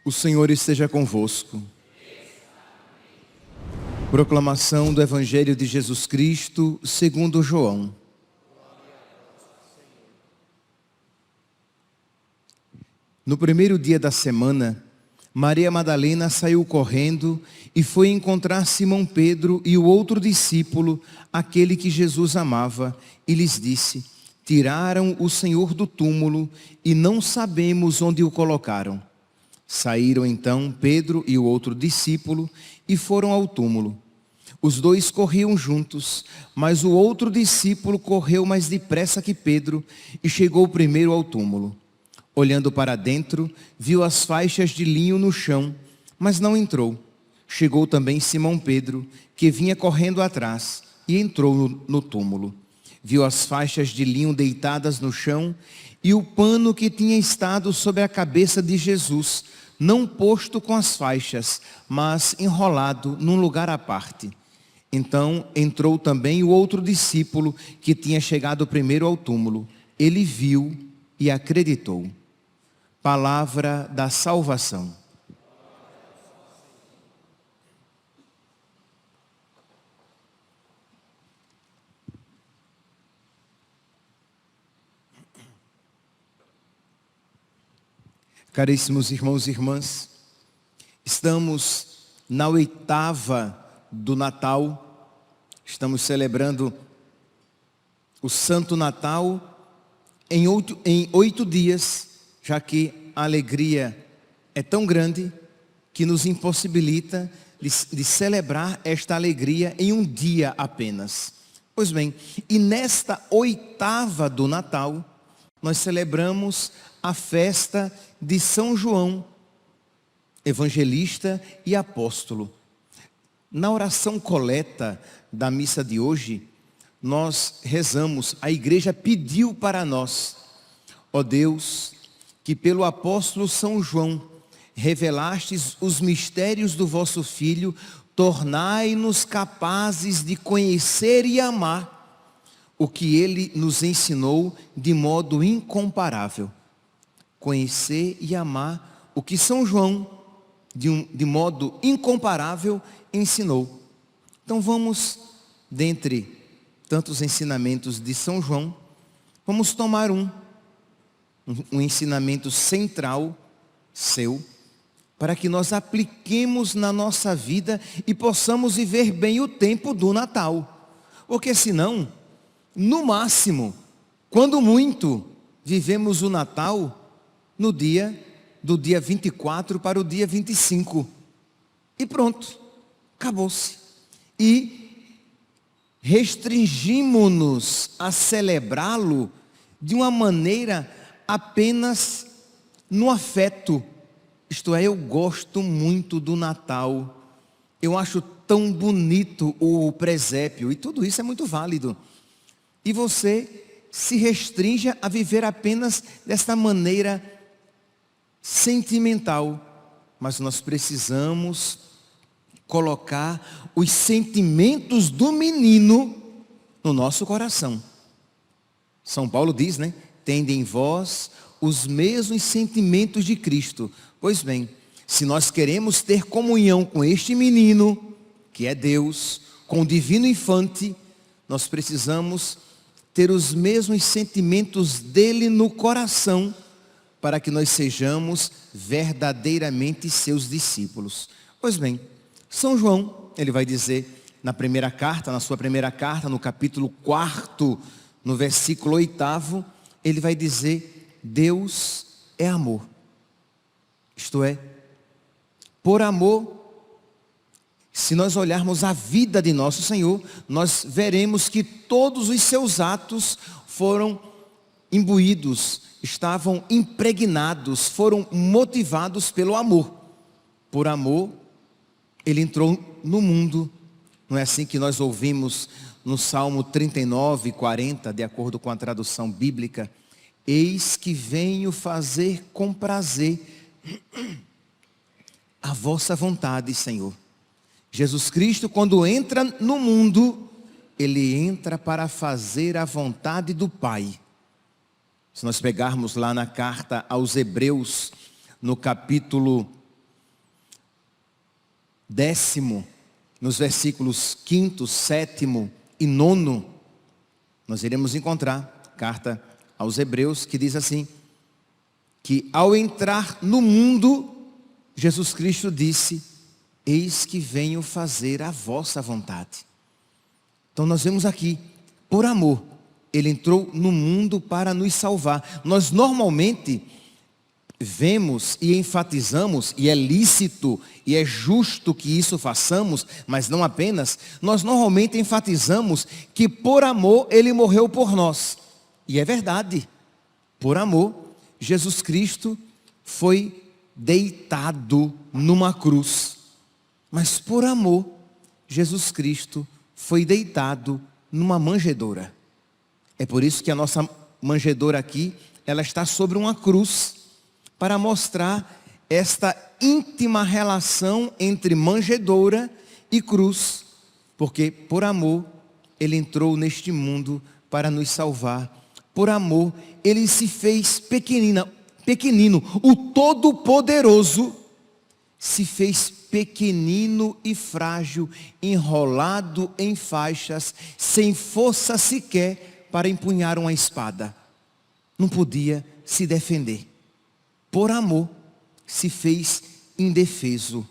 O Senhor esteja convosco. Proclamação do Evangelho de Jesus Cristo segundo João. No primeiro dia da semana, Maria Madalena saiu correndo e foi encontrar Simão Pedro e o outro discípulo, aquele que Jesus amava, e lhes disse: tiraram o Senhor do túmulo e não sabemos onde o colocaram. Saíram então Pedro e o outro discípulo e foram ao túmulo. Os dois corriam juntos, mas o outro discípulo correu mais depressa que Pedro e chegou primeiro ao túmulo. Olhando para dentro, viu as faixas de linho no chão, mas não entrou. Chegou também Simão Pedro, que vinha correndo atrás, e entrou no túmulo. Viu as faixas de linho deitadas no chão e o pano que tinha estado sobre a cabeça de Jesus, não posto com as faixas, mas enrolado num lugar à parte. Então entrou também o outro discípulo que tinha chegado primeiro ao túmulo. Ele viu e acreditou. Palavra da salvação. Caríssimos irmãos e irmãs, estamos na oitava do Natal, estamos celebrando o Santo Natal em 8 dias, já que a alegria é tão grande que nos impossibilita de celebrar esta alegria em um dia apenas. Pois bem, e nesta oitava do Natal, nós celebramos a festa de São João, evangelista e apóstolo. Na oração coleta da missa de hoje, nós rezamos, a igreja pediu para nós: ó Deus, que pelo apóstolo São João revelastes os mistérios do vosso Filho, tornai-nos capazes de conhecer e amar o que ele nos ensinou de modo incomparável. Conhecer e amar o que São João, de modo incomparável, ensinou. Então vamos, dentre tantos ensinamentos de São João, vamos tomar um ensinamento central seu, para que nós apliquemos na nossa vida e possamos viver bem o tempo do Natal. Porque senão, no máximo, quando muito, vivemos o Natal do dia 24 para o dia 25. E pronto, acabou-se. E restringimos-nos a celebrá-lo de uma maneira apenas no afeto. Isto é, eu gosto muito do Natal. Eu acho tão bonito o presépio. E tudo isso é muito válido. E você se restringe a viver apenas desta maneira sentimental. Mas nós precisamos colocar os sentimentos do menino no nosso coração. São Paulo diz, né? Tende em vós os mesmos sentimentos de Cristo. Pois bem, se nós queremos ter comunhão com este menino, que é Deus, com o divino infante, nós precisamos ter os mesmos sentimentos dele no coração, para que nós sejamos verdadeiramente seus discípulos. Pois bem, São João, ele vai dizer na sua primeira carta, no capítulo 4, no versículo 8, ele vai dizer: Deus é amor. Isto é, por amor, se nós olharmos a vida de nosso Senhor, nós veremos que todos os seus atos foram imbuídos, estavam impregnados, foram motivados pelo amor. Por amor, ele entrou no mundo. Não é assim que nós ouvimos no Salmo 39, 40, de acordo com a tradução bíblica? eis que venho fazer com prazer a vossa vontade, Senhor. Jesus Cristo, quando entra no mundo, ele entra para fazer a vontade do Pai. Se nós pegarmos lá na carta aos Hebreus, no capítulo 10, nos versículos 5º, 7º e 9º, nós iremos encontrar, carta aos Hebreus, que diz assim, que ao entrar no mundo, Jesus Cristo disse, eis que venho fazer a vossa vontade. Então nós vemos aqui, por amor, ele entrou no mundo para nos salvar. Nós normalmente vemos e enfatizamos, e é lícito e é justo que isso façamos, mas não apenas, nós normalmente enfatizamos que por amor ele morreu por nós. E é verdade, por amor, Jesus Cristo foi deitado numa cruz. Mas por amor, Jesus Cristo foi deitado numa manjedoura. É por isso que a nossa manjedoura aqui, ela está sobre uma cruz, para mostrar esta íntima relação entre manjedoura e cruz. Porque por amor, ele entrou neste mundo para nos salvar. Por amor, ele se fez pequenino. O Todo-Poderoso se fez pequenino e frágil, enrolado em faixas, sem força sequer para empunhar uma espada. Não podia se defender. Por amor, se fez indefeso.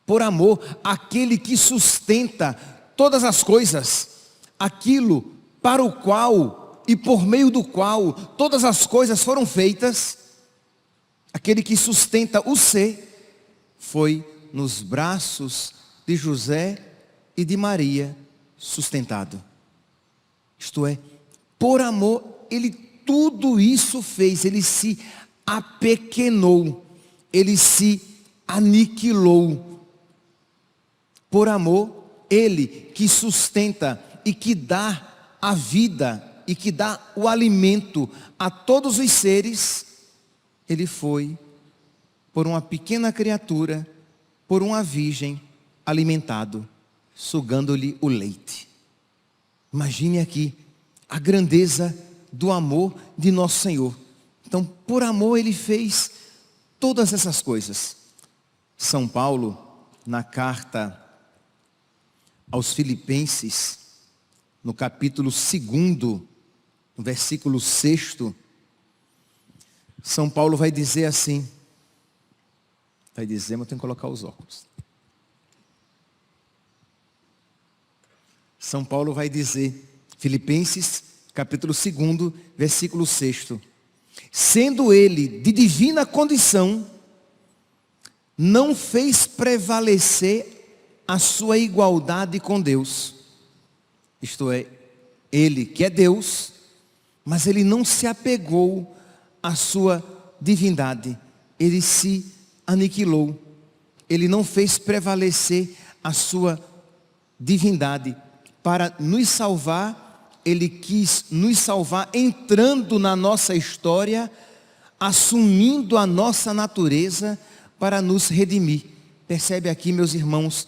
Por amor, aquele que sustenta todas as coisas, aquilo para o qual e por meio do qual todas as coisas foram feitas, aquele que sustenta o ser, foi nos braços de José e de Maria sustentado. Isto é, por amor, ele tudo isso fez, ele se apequenou, ele se aniquilou. Por amor, ele que sustenta e que dá a vida e que dá o alimento a todos os seres, ele foi por uma pequena criatura, por uma virgem, alimentado, sugando-lhe o leite. Imagine aqui a grandeza do amor de nosso Senhor. Então, por amor, ele fez todas essas coisas. São Paulo, na carta aos Filipenses, no capítulo 2, no versículo 6, São Paulo vai dizer assim, vai dizer, mas eu tenho que colocar os óculos. São Paulo vai dizer, Filipenses, capítulo 2, versículo 6, sendo ele de divina condição, não fez prevalecer a sua igualdade com Deus. Isto é, ele que é Deus, mas ele não se apegou à sua divindade. Ele se aniquilou. Ele não fez prevalecer a sua divindade. Para nos salvar, ele quis nos salvar entrando na nossa história, assumindo a nossa natureza para nos redimir. Percebe aqui, meus irmãos,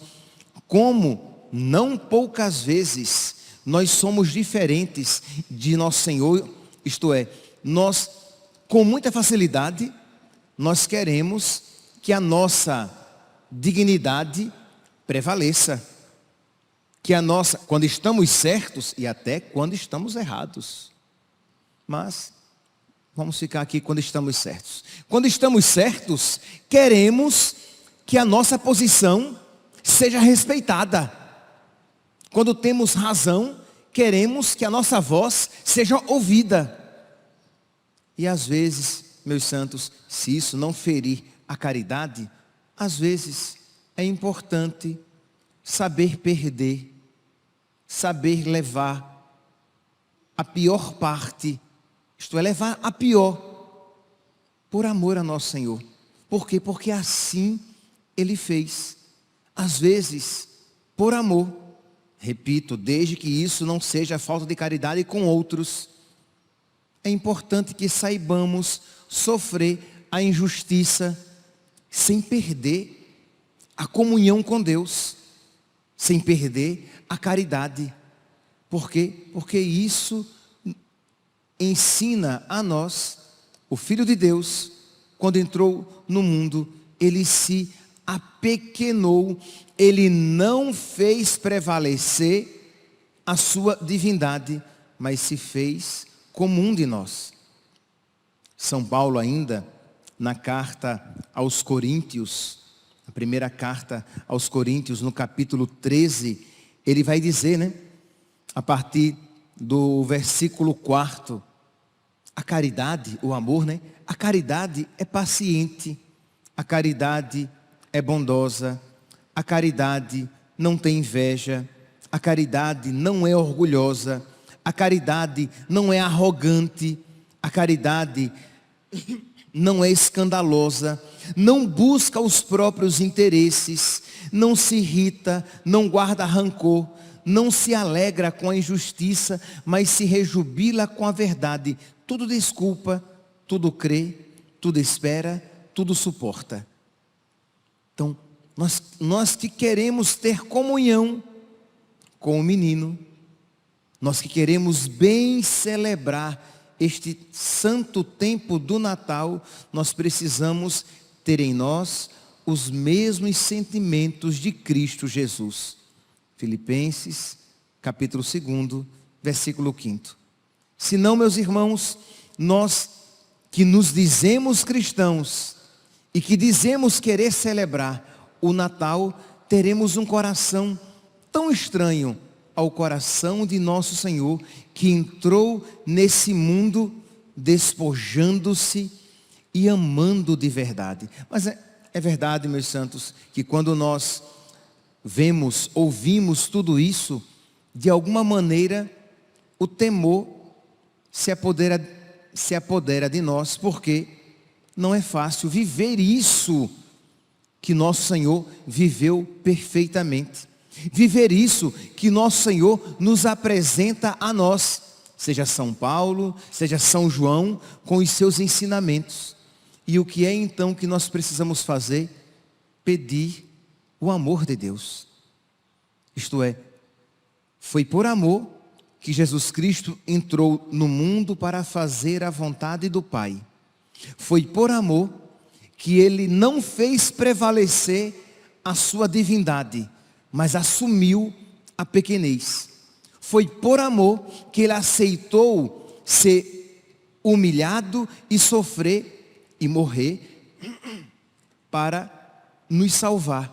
como não poucas vezes nós somos diferentes de nosso Senhor, isto é, nós com muita facilidade, nós queremos que a nossa dignidade prevaleça. Que a nossa, quando estamos certos e até quando estamos errados. Mas, vamos ficar aqui quando estamos certos. Quando estamos certos, queremos que a nossa posição seja respeitada. Quando temos razão, queremos que a nossa voz seja ouvida. E às vezes, meus santos, se isso não ferir a caridade, às vezes é importante saber perder, saber levar a pior parte, isto é, levar a pior, por amor a nosso Senhor. Por quê? Porque assim Ele fez. Às vezes, por amor, repito, desde que isso não seja falta de caridade com outros. é importante que saibamos sofrer a injustiça sem perder a comunhão com Deus, sem perder a caridade. Por quê? Porque isso ensina a nós, o Filho de Deus, quando entrou no mundo, ele se apequenou, ele não fez prevalecer a sua divindade, mas se fez como um de nós. São Paulo ainda, na carta aos Coríntios, a primeira carta aos Coríntios, no capítulo 13, ele vai dizer, a partir do versículo 4, a caridade, o amor, a caridade é paciente, a caridade é bondosa, a caridade não tem inveja, a caridade não é orgulhosa, a caridade não é arrogante, a caridade não é escandalosa, não busca os próprios interesses, não se irrita, não guarda rancor, não se alegra com a injustiça, mas se rejubila com a verdade. Tudo desculpa, tudo crê, tudo espera, tudo suporta. Então, nós que queremos ter comunhão com o menino, nós que queremos bem celebrar este santo tempo do Natal, nós precisamos ter em nós os mesmos sentimentos de Cristo Jesus. Filipenses, capítulo 2, versículo 5. Senão, meus irmãos, nós que nos dizemos cristãos e que dizemos querer celebrar o Natal, teremos um coração tão estranho ao coração de nosso Senhor, que entrou nesse mundo despojando-se e amando de verdade. Mas é verdade, meus santos, que quando nós vemos, ouvimos tudo isso, de alguma maneira o temor se apodera de nós, porque não é fácil viver isso que nosso Senhor viveu perfeitamente. Viver isso que nosso Senhor nos apresenta a nós, seja São Paulo, seja São João, com os seus ensinamentos. E o que é então que nós precisamos fazer? Pedir o amor de Deus. Isto é, foi por amor que Jesus Cristo entrou no mundo para fazer a vontade do Pai. Foi por amor que Ele não fez prevalecer a sua divindade, mas assumiu a pequenez. Foi por amor que Ele aceitou ser humilhado e sofrer e morrer para nos salvar.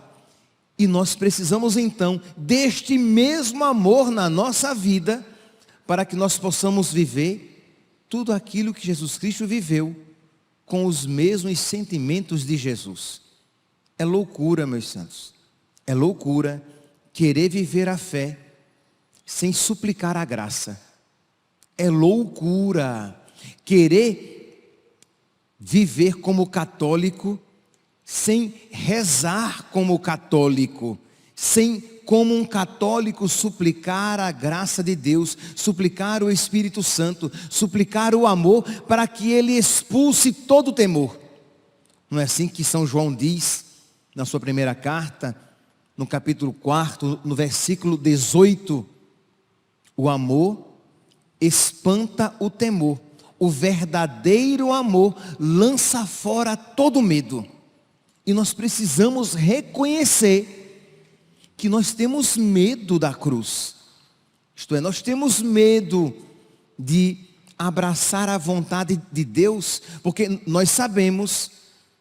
E nós precisamos então deste mesmo amor na nossa vida, para que nós possamos viver tudo aquilo que Jesus Cristo viveu, com os mesmos sentimentos de Jesus. É loucura, meus santos, é loucura querer viver a fé sem suplicar a graça. É loucura querer viver como católico sem rezar como católico, sem como um católico suplicar a graça de Deus, suplicar o Espírito Santo, suplicar o amor para que Ele expulse todo o temor. Não é assim que São João diz na sua primeira carta, no capítulo 4, no versículo 18, o amor espanta o temor, o verdadeiro amor lança fora todo medo. E nós precisamos reconhecer que nós temos medo da cruz. Isto é, nós temos medo de abraçar a vontade de Deus, porque nós sabemos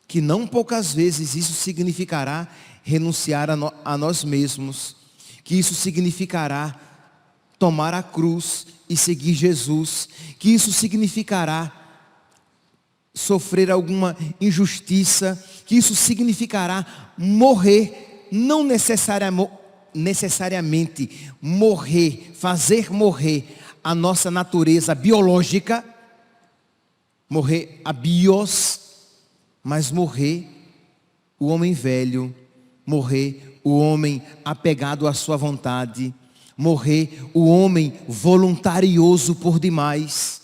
que não poucas vezes isso significará renunciar a nós mesmos, que isso significará tomar a cruz e seguir Jesus, que isso significará sofrer alguma injustiça, que isso significará morrer, não necessariamente morrer, fazer morrer a nossa natureza biológica, morrer a bios, mas morrer o homem velho, morrer o homem apegado à sua vontade, morrer o homem voluntarioso por demais,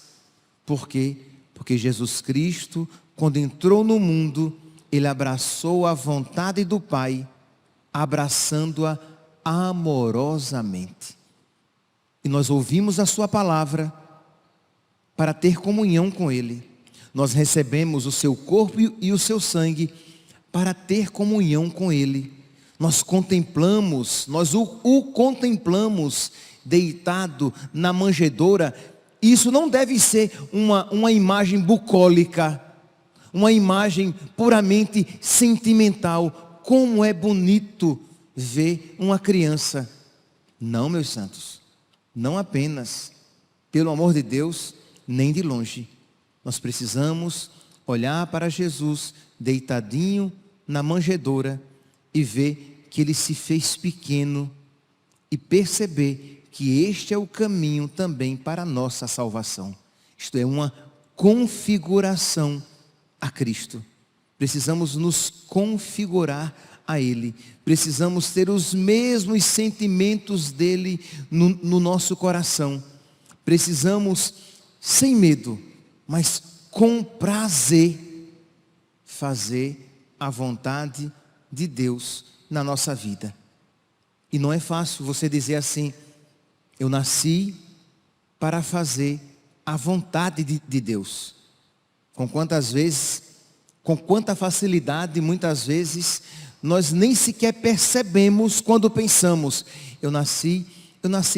Por quê? Porque Jesus Cristo, quando entrou no mundo, ele abraçou a vontade do Pai, abraçando-a amorosamente. E nós ouvimos a sua palavra para ter comunhão com ele. Nós recebemos o seu corpo e o seu sangue para ter comunhão com ele. Nós contemplamos, nós o contemplamos deitado na manjedoura. Isso não deve ser uma imagem bucólica, uma imagem puramente sentimental. Como é bonito ver uma criança. Não, meus santos, não apenas, pelo amor de Deus, nem de longe. Nós precisamos olhar para Jesus deitadinho na manjedoura e ver que ele se fez pequeno e perceber que este é o caminho também para a nossa salvação. Isto é uma configuração a Cristo. Precisamos nos configurar a Ele. Precisamos ter os mesmos sentimentos dEle no nosso coração. Precisamos, sem medo, mas com prazer, fazer a vontade de Deus na nossa vida. E não é fácil você dizer assim: eu nasci para fazer a vontade de Deus. Com quanta facilidade, muitas vezes, nós nem sequer percebemos quando pensamos: eu nasci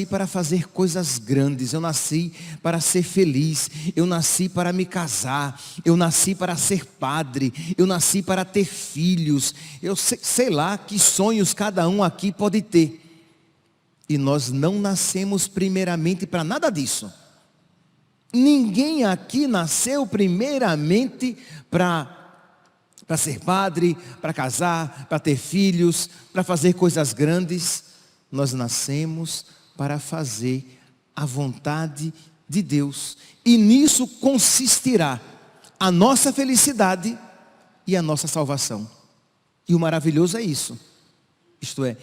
para fazer coisas grandes, eu nasci para ser feliz, eu nasci para me casar, eu nasci para ser padre, eu nasci para ter filhos, eu sei lá que sonhos cada um aqui pode ter. E nós não nascemos primeiramente para nada disso. Ninguém aqui nasceu primeiramente para ser padre, para casar, para ter filhos, para fazer coisas grandes. Nós nascemos para fazer a vontade de Deus. E nisso consistirá a nossa felicidade e a nossa salvação. E o maravilhoso é isso. Isto é,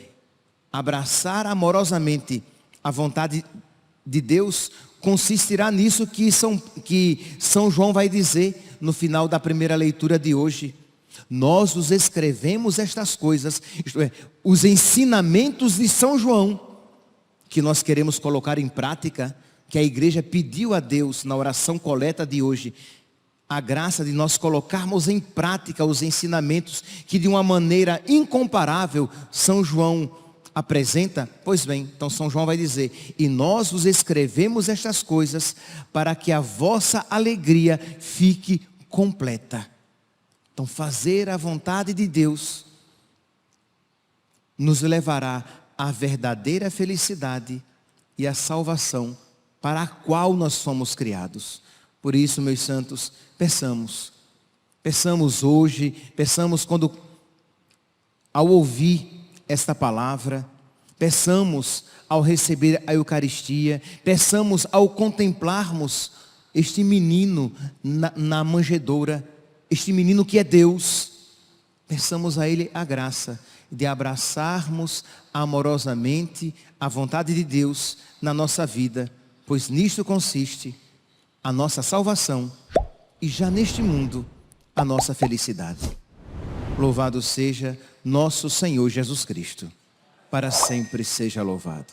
abraçar amorosamente a vontade de Deus consistirá nisso que São João vai dizer no final da primeira leitura de hoje. Nós os escrevemos estas coisas, isto é, os ensinamentos de São João, que nós queremos colocar em prática, que a igreja pediu a Deus na oração coleta de hoje, a graça de nós colocarmos em prática os ensinamentos que de uma maneira incomparável São João apresenta. Pois bem, então São João vai dizer: e nós vos escrevemos estas coisas para que a vossa alegria fique completa. Então fazer a vontade de Deus nos levará à verdadeira felicidade e à salvação para a qual nós fomos criados. Por isso, meus santos, peçamos hoje, peçamos ao ouvir esta palavra, peçamos ao receber a Eucaristia, peçamos ao contemplarmos este menino na manjedoura, este menino que é Deus, peçamos a Ele a graça de abraçarmos amorosamente a vontade de Deus na nossa vida, pois nisto consiste a nossa salvação e já neste mundo a nossa felicidade. Louvado seja nosso Senhor Jesus Cristo, para sempre seja louvado.